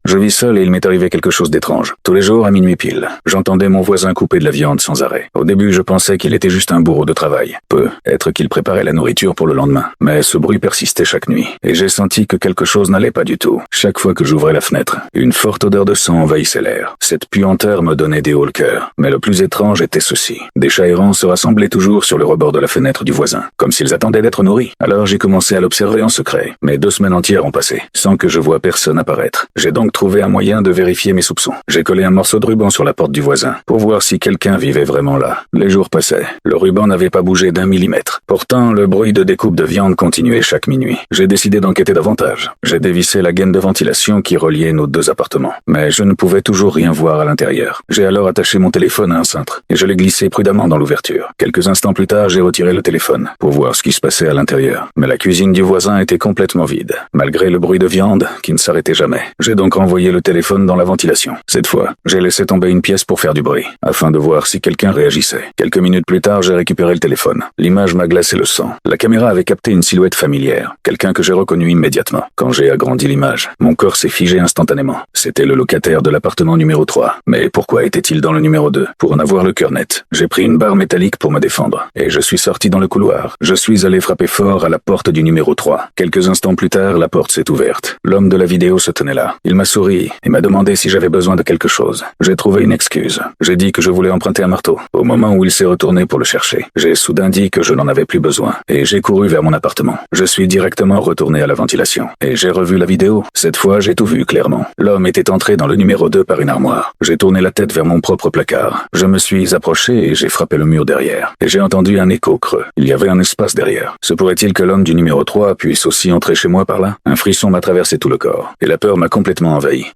Je vis seul et il m'est arrivé quelque chose d'étrange. Tous les jours, à minuit pile, j'entendais mon voisin couper de la viande sans arrêt. Au début, je pensais qu'il était juste un bourreau de travail. Peut-être qu'il préparait la nourriture pour le lendemain. Mais ce bruit persistait chaque nuit, et j'ai senti que quelque chose n'allait pas du tout. Chaque fois que j'ouvrais la fenêtre, une forte odeur de sang envahissait l'air. Cette puanteur me donnait des hauts le cœur. Mais le plus étrange était ceci. Des chats errants se rassemblaient toujours sur le rebord de la fenêtre du voisin, comme s'ils attendaient d'être nourris. Alors j'ai commencé à l'observer en secret. Mais 2 semaines entières ont passé, sans que je voie personne apparaître. J'ai donc trouvé un moyen de vérifier mes soupçons. J'ai collé un morceau de ruban sur la porte du voisin, pour voir si quelqu'un vivait vraiment là. Les jours passaient. Le ruban n'avait pas bougé d'1 millimètre. Pourtant, le bruit de découpe de viande continuait chaque minuit. J'ai décidé d'enquêter davantage. J'ai dévissé la gaine de ventilation qui reliait nos 2 appartements. Mais je ne pouvais toujours rien voir à l'intérieur. J'ai alors attaché mon téléphone à un cintre, et je l'ai glissé prudemment dans l'ouverture. Quelques instants plus tard, j'ai retiré le téléphone, pour voir ce qui se passait à l'intérieur. Mais la cuisine du voisin était complètement vide, malgré le bruit de viande qui ne s'arrêtait jamais. J'ai donc renvoyé le téléphone dans la ventilation. Cette fois, j'ai laissé tomber une pièce pour faire du bruit, afin de voir si quelqu'un réagissait. Quelques minutes plus tard, j'ai récupéré le téléphone. L'image m'a glacé le sang. La caméra avait capté une silhouette familière, quelqu'un que j'ai reconnu immédiatement. Quand j'ai agrandi l'image, mon corps s'est figé instantanément. C'était le locataire de l'appartement numéro 3. Mais pourquoi était-il dans le numéro 2? Pour en avoir le cœur net, j'ai pris une barre métallique pour me défendre, et je suis sorti dans le couloir. Je suis allé frapper fort à la porte du numéro 3. Quelques instants plus tard, la porte s'est ouverte. L'homme de la vidéo se tenait là. Il m'a souri et m'a demandé si j'avais besoin de quelque chose. J'ai trouvé une excuse. J'ai dit que je voulais emprunter un marteau. Au moment où il s'est retourné pour le chercher, j'ai soudain dit que je n'en avais plus besoin, et j'ai couru vers mon appartement. Je suis directement retourné à la ventilation, et j'ai revu la vidéo. Cette fois, j'ai tout vu clairement. L'homme était entré dans le numéro 2 par une armoire. J'ai tourné la tête vers mon propre placard. Je me suis approché et j'ai frappé le mur derrière. Et j'ai entendu un écho creux. Il y avait un espace derrière. Se pourrait-il que l'homme du numéro 3 puisse aussi entrer chez moi par là? Un frisson m'a traversé tout le corps, et la peur m'a complètement envahi.